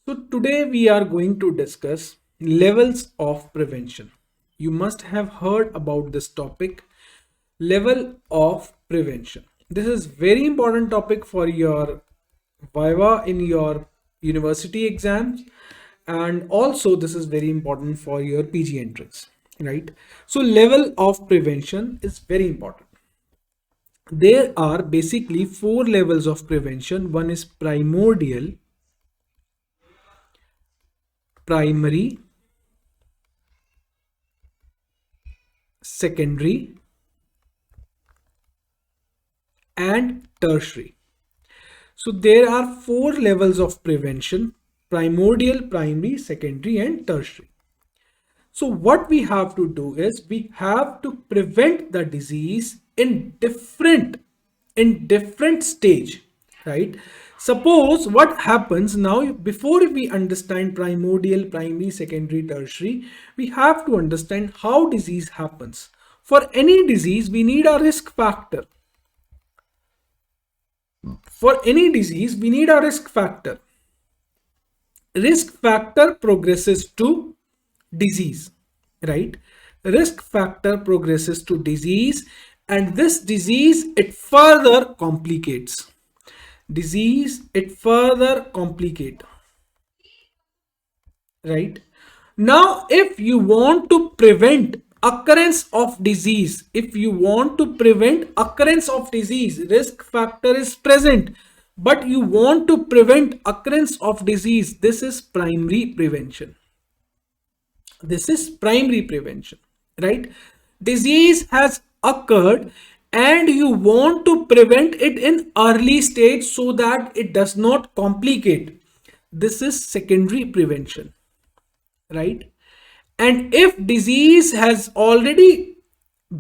So today we are going to discuss levels of prevention. You must have heard about this topic, level of prevention. This is very important topic for your viva in your university exams, and also this is very important for your PG entrance, right? So level of prevention is very important. There are basically four levels of prevention. One is primordial, primary, secondary, and tertiary. So there are four levels of prevention: primordial, primary, secondary, and tertiary. So what we have to do is we have to prevent the disease in different stage, right? Suppose what happens now, before we understand primordial, primary, secondary, tertiary, we have to understand how disease happens. For any disease, we need a risk factor. For any disease, we need a risk factor. Risk factor progresses to disease, right? Risk factor progresses to disease, and this disease, it further complicates. Disease, it further complicate, right? Now, if you want to prevent occurrence of disease, if you want to prevent occurrence of disease, risk factor is present, but you want to prevent occurrence of disease, this is primary prevention. This is primary prevention, right? Disease has occurred and you want to prevent it in early stage so that it does not complicate. This is secondary prevention, right? And if disease has already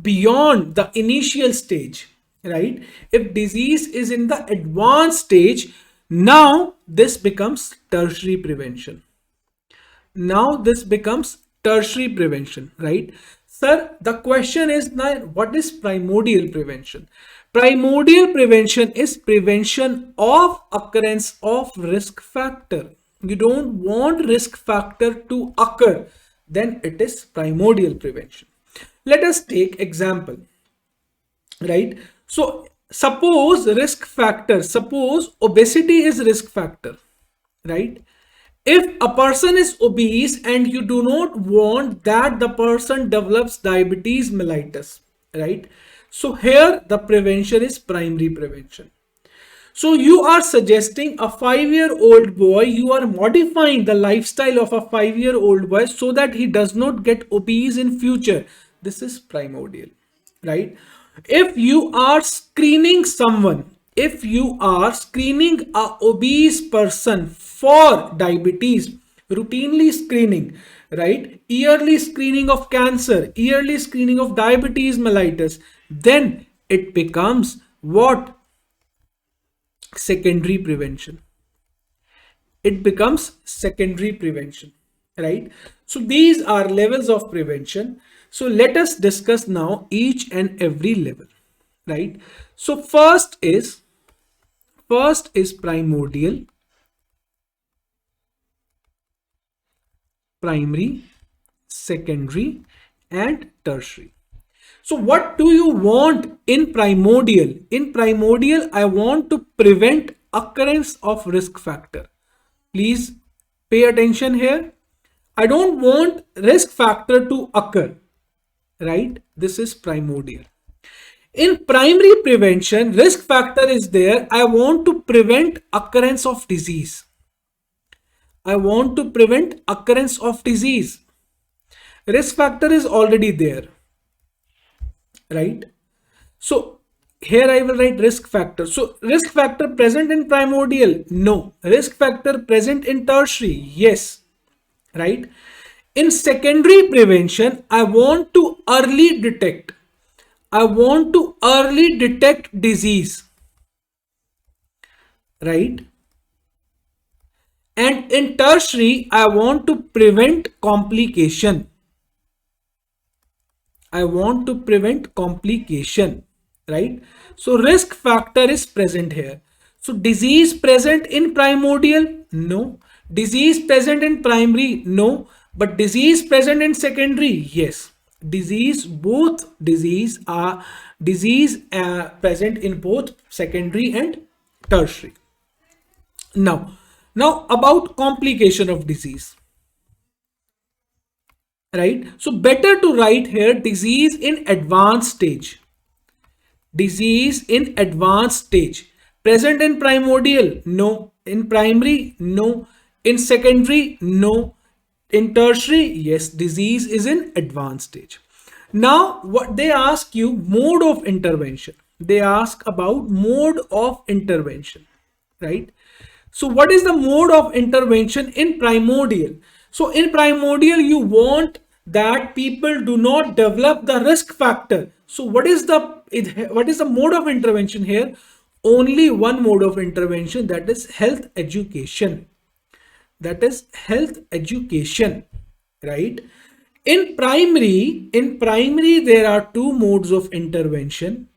beyond the initial stage, right? If disease is in the advanced stage, now this becomes tertiary prevention. Now this becomes tertiary prevention, right? Sir, the question is now, what is primordial prevention? Primordial prevention is prevention of occurrence of risk factor. You don't want risk factor to occur, then it is primordial prevention. Let us take example, right? So suppose risk factor, suppose obesity is risk factor, right? If a person is obese and you do not want that the person develops diabetes mellitus, right? So here the prevention is primary prevention. So you are suggesting a 5-year-old boy, you are modifying the lifestyle of a 5-year-old boy so that he does not get obese in future. This is primordial, right? If you are screening someone, if you are screening a obese person for diabetes, routinely screening, right? Yearly screening of cancer, yearly screening of diabetes mellitus, then it becomes what? Secondary prevention. It becomes secondary prevention, right? So these are levels of prevention. So let us discuss now each and every level, right? So first is primordial, primary, secondary, and tertiary. So what do you want in primordial? In primordial, I want to prevent occurrence of risk factor. Please pay attention here. I don't want risk factor to occur, right? This is primordial. In primary prevention, risk factor is there. I want to prevent occurrence of disease. I want to prevent occurrence of disease. Risk factor is already there, right? So here I will write risk factor. So risk factor present in primordial? No. Risk factor present in tertiary? Yes, right? In secondary prevention, I want to early detect. I want to early detect disease, right? And in tertiary, I want to prevent complication. I want to prevent complication, right? So risk factor is present here. So disease present in primordial? No. Disease present in primary? No. But disease present in secondary? Yes. Both disease present in both secondary and tertiary. Now about complication of disease, right? So better to write here disease in advanced stage. Disease in advanced stage. Present in primordial? No. In primary? No. In secondary? No. In tertiary? Yes. Disease is in advanced stage. Now, what they ask you, mode of intervention. They ask about mode of intervention, right? So what is the mode of intervention in primordial? So in primordial, you want that people do not develop the risk factor. So what is the mode of intervention here? Only one mode of intervention, that is health education. That is health education, right? In primary, there are two modes of intervention.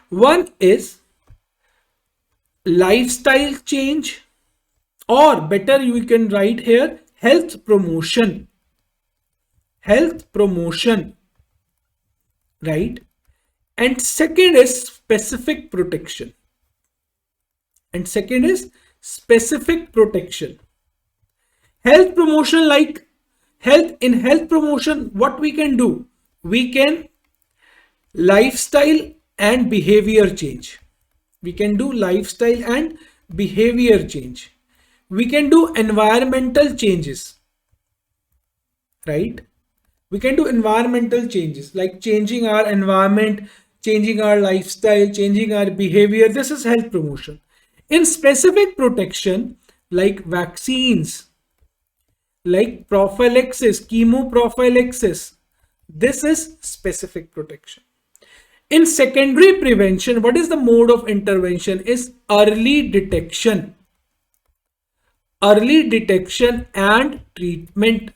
One is lifestyle change, or better you can write here health promotion. Health promotion, right? And second is specific protection. Health promotion, like health promotion, what we can do? We can lifestyle and behavior change. We can do lifestyle and behavior change. We can do environmental changes, right? We can do environmental changes like changing our environment, changing our lifestyle, changing our behavior. This is health promotion. In specific protection, like vaccines, like prophylaxis, chemoprophylaxis, this is specific protection. In secondary prevention, what is the mode of intervention? Is early detection. Early detection and treatment.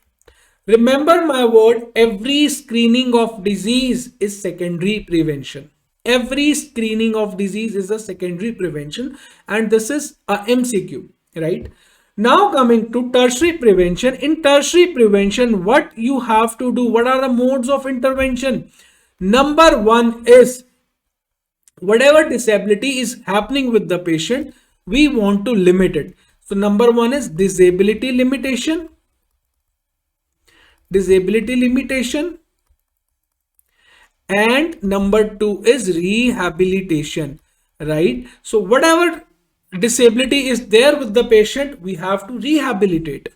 Remember my word, every screening of disease is secondary prevention. Every screening of disease is a secondary prevention, and this is a MCQ, right? Now coming to tertiary prevention. In tertiary prevention, what you have to do? What are the modes of intervention? Number one is whatever disability is happening with the patient, we want to limit it. So number one is disability limitation. And number two is rehabilitation, right? So whatever disability is there with the patient, we have to rehabilitate,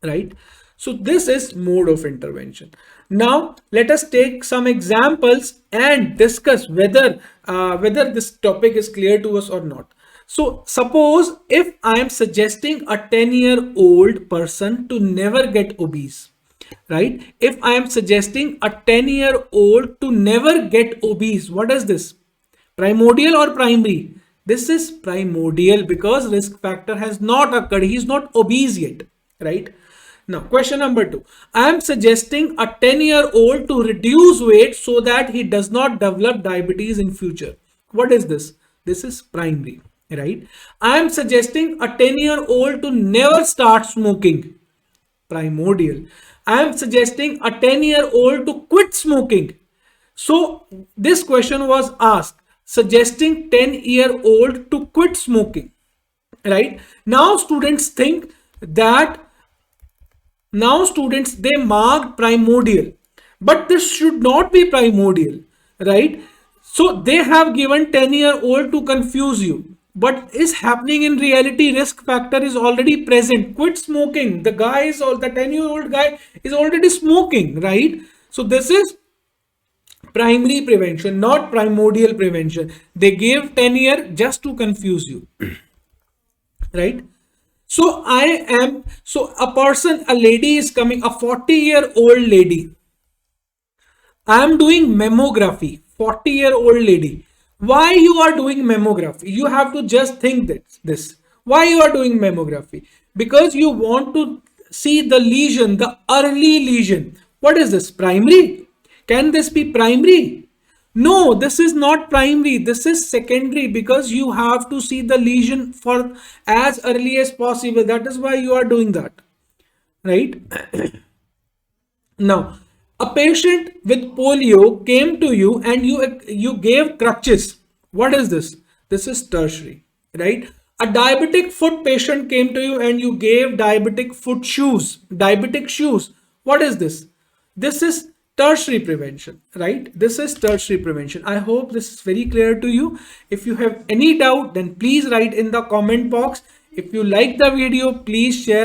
right? So this is mode of intervention. Now let us take some examples and discuss whether this topic is clear to us or not. So suppose if I am suggesting a 10-year-old person to never get obese, right? If I am suggesting a 10-year-old to never get obese, what is this? Primordial or primary? This is primordial because risk factor has not occurred. He is not obese yet, right? Now, question number two. I am suggesting a 10-year-old to reduce weight so that he does not develop diabetes in future. What is this? This is primary, right? I am suggesting a 10-year-old to never start smoking. Primordial. I am suggesting a 10-year-old to quit smoking. So this question was asked, suggesting 10-year-old to quit smoking, right? Now students think that they marked primordial, but this should not be primordial, right? So they have given 10-year-old to confuse you. What is happening in reality? Risk factor is already present. Quit smoking. The 10-year-old guy is already smoking, right? So this is primary prevention, not primordial prevention. They gave 10-year just to confuse you, right? So a lady is coming, a 40-year-old lady. I am doing mammography, 40-year-old lady. Why you are doing mammography? You have to just think this. Why you are doing mammography? Because you want to see the lesion, the early lesion. What is this? Primary? Can this be primary? No, this is not primary. This is secondary because you have to see the lesion for as early as possible. That is why you are doing that, right? Now, a patient with polio came to you and you gave crutches. What is this? This is tertiary, right? A diabetic foot patient came to you and you gave diabetic foot shoes, diabetic shoes. What is this? This is tertiary prevention, right? This is tertiary prevention. I hope this is very clear to you. If you have any doubt, then please write in the comment box. If you like the video, please share.